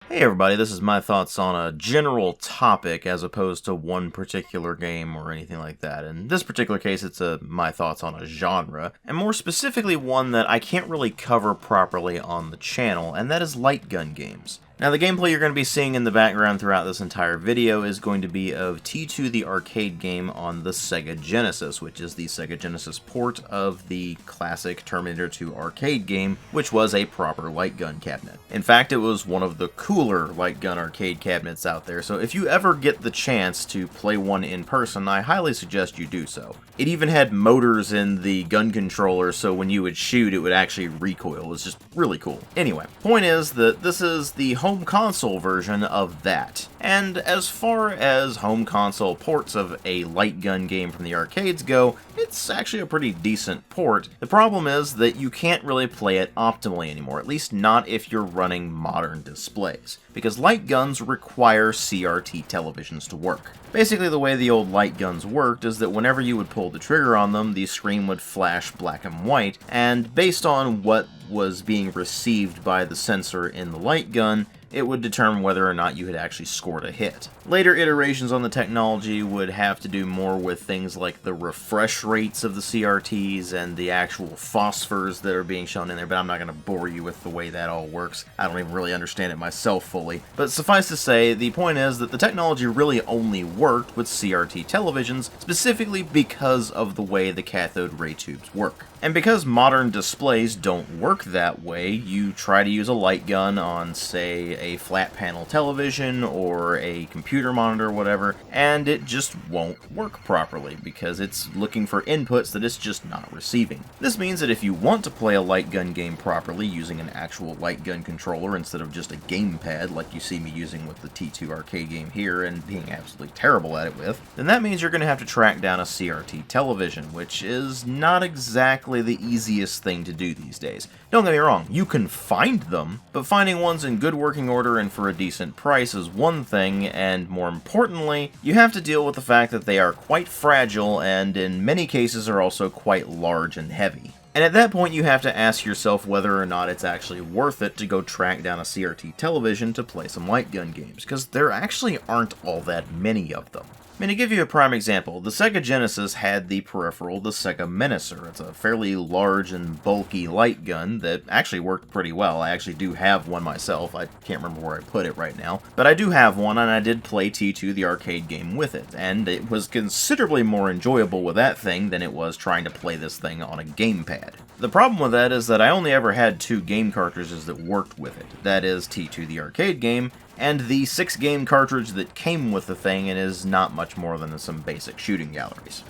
Hey everybody, this is my thoughts on a general topic as opposed to one particular game or anything like that. In this particular case, it's my thoughts on a genre, and more specifically one that I can't really cover properly on the channel, and that is light gun games. Now, the gameplay you're going to be seeing in the background throughout this entire video is going to be of T2, the arcade game on the Sega Genesis, which is the Sega Genesis port of the classic Terminator 2 arcade game, which was a proper light gun cabinet. In fact, it was one of the cooler light gun arcade cabinets out there, so if you ever get the chance to play one in person, I highly suggest you do so. It even had motors in the gun controller, so when you would shoot, it would actually recoil. It was just really cool. Anyway, point is that this is the home console version of that. And as far as home console ports of a light gun game from the arcades go, it's actually a pretty decent port. The problem is that you can't really play it optimally anymore, at least not if you're running modern displays, because light guns require CRT televisions to work. Basically, the way the old light guns worked is that whenever you would pull the trigger on them, the screen would flash black and white, and based on what was being received by the sensor in the light gun, it would determine whether or not you had actually scored a hit. Later iterations on the technology would have to do more with things like the refresh rates of the CRTs and the actual phosphors that are being shown in there, but I'm not going to bore you with the way that all works. I don't even really understand it myself fully. But suffice to say, the point is that the technology really only worked with CRT televisions, specifically because of the way the cathode ray tubes work. And because modern displays don't work that way, you try to use a light gun on, say, a flat panel television or a computer monitor or whatever, and it just won't work properly because it's looking for inputs that it's just not receiving. This means that if you want to play a light gun game properly using an actual light gun controller instead of just a gamepad like you see me using with the T2 arcade game here and being absolutely terrible at it with, then that means you're going to have to track down a CRT television, which is not exactly the easiest thing to do these days. Don't get me wrong, you can find them, but finding ones in good working order and for a decent price is one thing, and more importantly, you have to deal with the fact that they are quite fragile and in many cases are also quite large and heavy. And at that point you have to ask yourself whether or not it's actually worth it to go track down a CRT television to play some light gun games, because there actually aren't all that many of them. I mean, to give you a prime example, the Sega Genesis had the peripheral, the Sega Menacer. It's a fairly large and bulky light gun that actually worked pretty well. I actually do have one myself. I can't remember where I put it right now. But I do have one, and I did play T2, the arcade game, with it. And it was considerably more enjoyable with that thing than it was trying to play this thing on a gamepad. The problem with that is that I only ever had two game cartridges that worked with it. That is T2, the arcade game, and the 6-game cartridge that came with the thing and is not much more than some basic shooting galleries.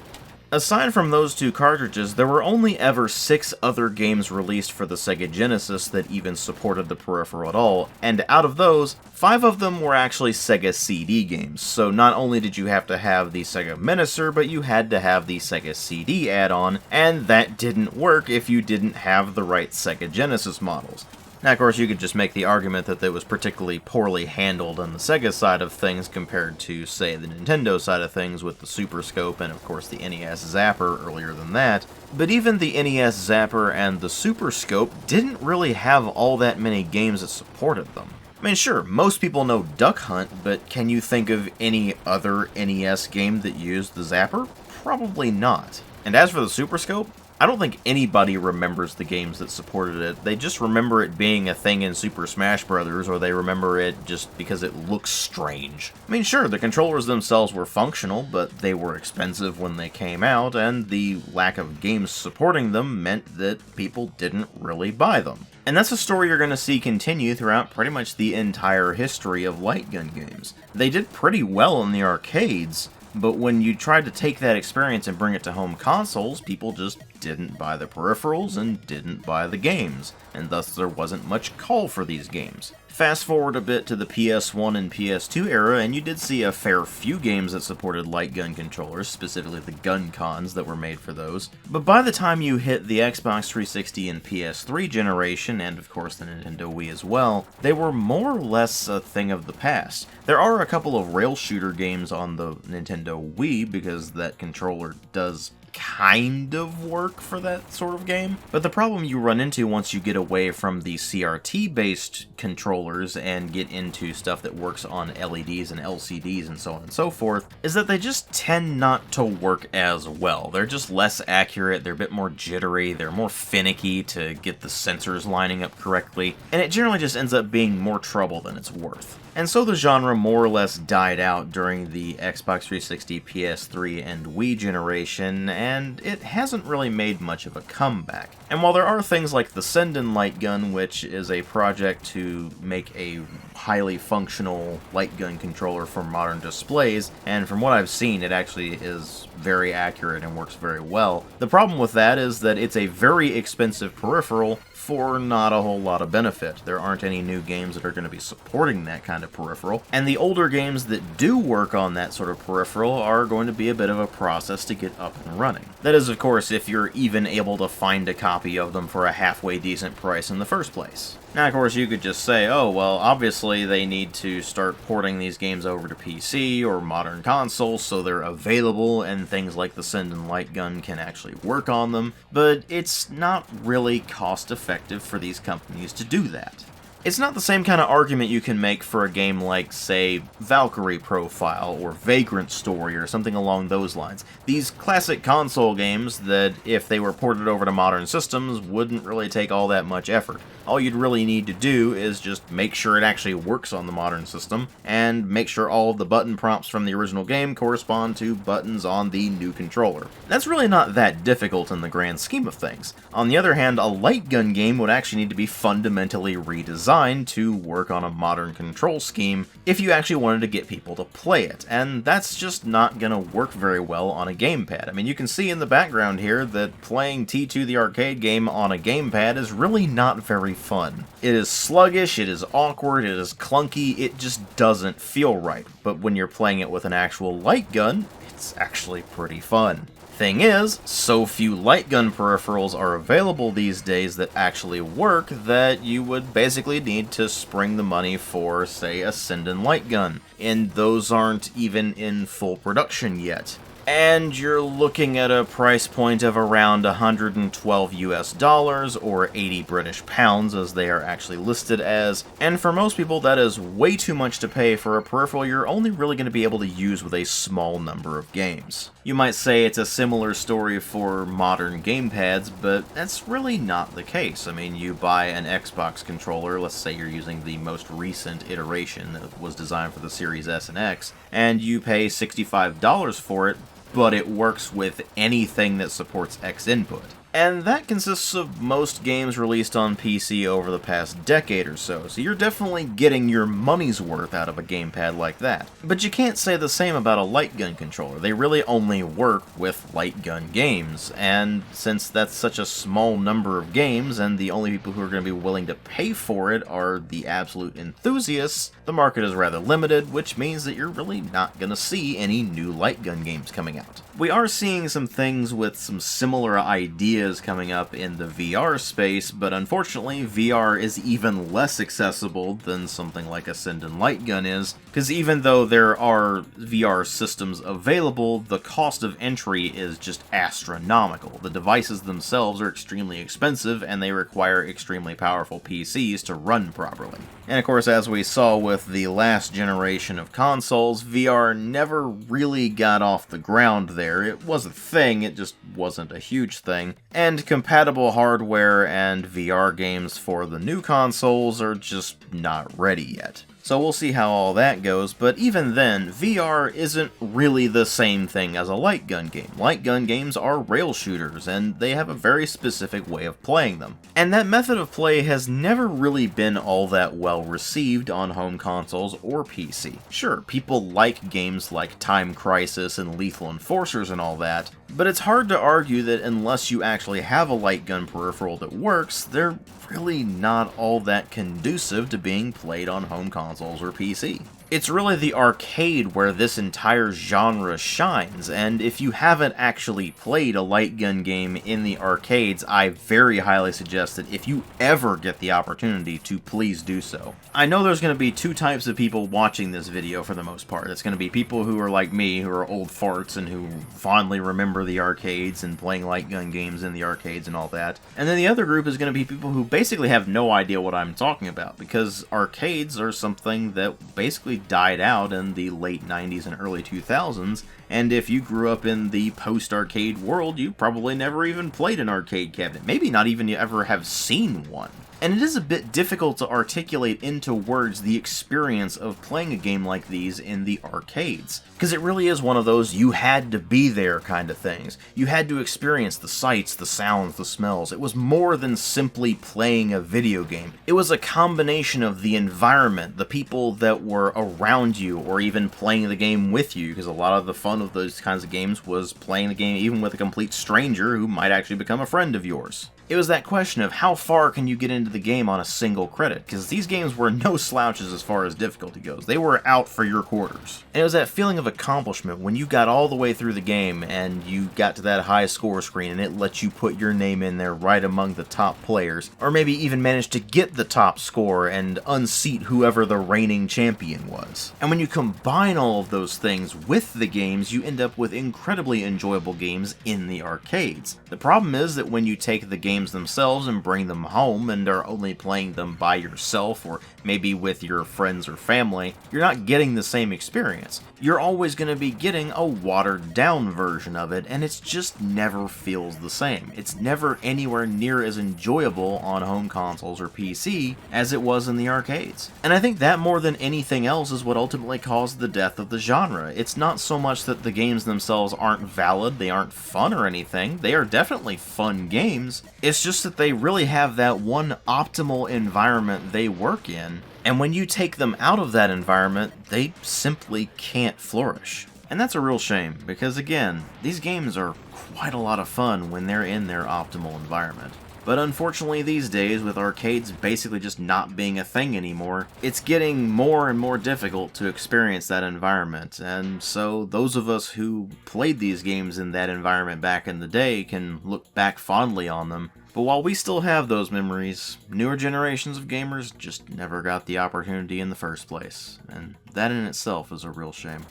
Aside from those two cartridges, there were only ever 6 other games released for the Sega Genesis that even supported the peripheral at all, and out of those, 5 of them were actually Sega CD games, so not only did you have to have the Sega Menacer, but you had to have the Sega CD add-on, and that didn't work if you didn't have the right Sega Genesis models. Now, of course, you could just make the argument that it was particularly poorly handled on the Sega side of things compared to, say, the Nintendo side of things with the Super Scope and, of course, the NES Zapper earlier than that. But even the NES Zapper and the Super Scope didn't really have all that many games that supported them. I mean, sure, most people know Duck Hunt, but can you think of any other NES game that used the Zapper? Probably not. And as for the Super Scope, I don't think anybody remembers the games that supported it. They just remember it being a thing in Super Smash Bros., or they remember it just because it looks strange. I mean, sure, the controllers themselves were functional, but they were expensive when they came out, and the lack of games supporting them meant that people didn't really buy them. And that's a story you're going to see continue throughout pretty much the entire history of light gun games. They did pretty well in the arcades, but when you tried to take that experience and bring it to home consoles, people just didn't buy the peripherals and didn't buy the games, and thus there wasn't much call for these games. Fast forward a bit to the PS1 and PS2 era, and you did see a fair few games that supported light gun controllers, specifically the gun cons that were made for those. But by the time you hit the Xbox 360 and PS3 generation, and of course the Nintendo Wii as well, they were more or less a thing of the past. There are a couple of rail shooter games on the Nintendo Wii, because that controller does kind of work for that sort of game. But the problem you run into once you get away from the CRT-based controllers and get into stuff that works on LEDs and LCDs and so on and so forth, is that they just tend not to work as well. They're just less accurate, they're a bit more jittery, they're more finicky to get the sensors lining up correctly, and it generally just ends up being more trouble than it's worth. And so the genre more or less died out during the Xbox 360, PS3, and Wii generation, and it hasn't really made much of a comeback. And while there are things like the Senden light gun, which is a project to make a highly functional light gun controller for modern displays, and from what I've seen, it actually is very accurate and works very well. The problem with that is that it's a very expensive peripheral for not a whole lot of benefit. There aren't any new games that are going to be supporting that kind of peripheral, and the older games that do work on that sort of peripheral are going to be a bit of a process to get up and running. That is, of course, if you're even able to find a copy of them for a halfway decent price in the first place. Now, of course, you could just say, oh, well, obviously they need to start porting these games over to PC or modern consoles so they're available and things like the Senden light gun can actually work on them, but it's not really cost-effective for these companies to do that. It's not the same kind of argument you can make for a game like, say, Valkyrie Profile or Vagrant Story or something along those lines. These classic console games that, if they were ported over to modern systems, wouldn't really take all that much effort. All you'd really need to do is just make sure it actually works on the modern system, and make sure all of the button prompts from the original game correspond to buttons on the new controller. That's really not that difficult in the grand scheme of things. On the other hand, a light gun game would actually need to be fundamentally redesigned to work on a modern control scheme if you actually wanted to get people to play it, and that's just not going to work very well on a gamepad. I mean, you can see in the background here that playing T2 the arcade game on a gamepad is really not very fun. It is sluggish, it is awkward, it is clunky, it just doesn't feel right. But when you're playing it with an actual light gun, it's actually pretty fun. Thing is, so few light gun peripherals are available these days that actually work that you would basically need to spring the money for, say, a Senden light gun. And those aren't even in full production yet. And you're looking at a price point of around $112 US or 80 British pounds as they are actually listed as, and for most people that is way too much to pay for a peripheral you're only really going to be able to use with a small number of games. You might say it's a similar story for modern gamepads, but that's really not the case. I mean, you buy an Xbox controller, let's say you're using the most recent iteration that was designed for the Series S and X, and you pay $65 for it, but it works with anything that supports X input. And that consists of most games released on PC over the past decade or so you're definitely getting your money's worth out of a gamepad like that. But you can't say the same about a light gun controller. They really only work with light gun games, and since that's such a small number of games, and the only people who are going to be willing to pay for it are the absolute enthusiasts, the market is rather limited, which means that you're really not going to see any new light gun games coming out. We are seeing some things with some similar ideas coming up in the VR space, but unfortunately VR is even less accessible than something like a Senden light gun is, because even though there are VR systems available, the cost of entry is just astronomical. The devices themselves are extremely expensive, and they require extremely powerful PCs to run properly. And of course, as we saw with the last generation of consoles, VR never really got off the ground there. It was a thing, it just wasn't a huge thing. And compatible hardware and VR games for the new consoles are just not ready yet. So we'll see how all that goes, but even then, VR isn't really the same thing as a light gun game. Light gun games are rail shooters, and they have a very specific way of playing them. And that method of play has never really been all that well received on home consoles or PC. Sure, people like games like Time Crisis and Lethal Enforcers and all that, but it's hard to argue that unless you actually have a light gun peripheral that works, they're really not all that conducive to being played on home consoles or PC. It's really the arcade where this entire genre shines, and if you haven't actually played a light gun game in the arcades, I very highly suggest that if you ever get the opportunity to please do so. I know there's going to be two types of people watching this video for the most part. It's going to be people who are like me, who are old farts and who fondly remember remember the arcades and playing light gun games in the arcades and all that. And then the other group is going to be people who basically have no idea what I'm talking about, because arcades are something that basically died out in the late 90s and early 2000s, and if you grew up in the post-arcade world, you probably never even played an arcade cabinet, maybe not even ever have seen one. And it is a bit difficult to articulate into words the experience of playing a game like these in the arcades, because it really is one of those you had to be there kind of things. You had to experience the sights, the sounds, the smells. It was more than simply playing a video game. It was a combination of the environment, the people that were around you, or even playing the game with you, because a lot of the fun of those kinds of games was playing the game even with a complete stranger who might actually become a friend of yours. It was that question of how far can you get into the game on a single credit, because these games were no slouches as far as difficulty goes. They were out for your quarters. And it was that feeling of accomplishment when you got all the way through the game and you got to that high score screen and it let you put your name in there right among the top players, or maybe even manage to get the top score and unseat whoever the reigning champion was. And when you combine all of those things with the games, you end up with incredibly enjoyable games in the arcades. The problem is that when you take the game themselves and bring them home and are only playing them by yourself or maybe with your friends or family, you're not getting the same experience. You're always going to be getting a watered down version of it, and it just never feels the same. It's never anywhere near as enjoyable on home consoles or PC as it was in the arcades. And I think that more than anything else is what ultimately caused the death of the genre. It's not so much that the games themselves aren't valid, they aren't fun or anything. They are definitely fun games. It's just that they really have that one optimal environment they work in, and when you take them out of that environment, they simply can't flourish. And that's a real shame, because again, these games are quite a lot of fun when they're in their optimal environment. But unfortunately these days, with arcades basically just not being a thing anymore, it's getting more and more difficult to experience that environment, and so those of us who played these games in that environment back in the day can look back fondly on them. But while we still have those memories, newer generations of gamers just never got the opportunity in the first place, and that in itself is a real shame.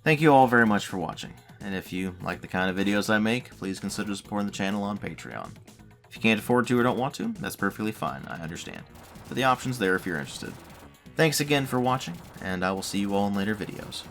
Thank you all very much for watching, and if you like the kind of videos I make, please consider supporting the channel on Patreon. If you can't afford to or don't want to, that's perfectly fine, I understand. But the option's there if you're interested. Thanks again for watching, and I will see you all in later videos.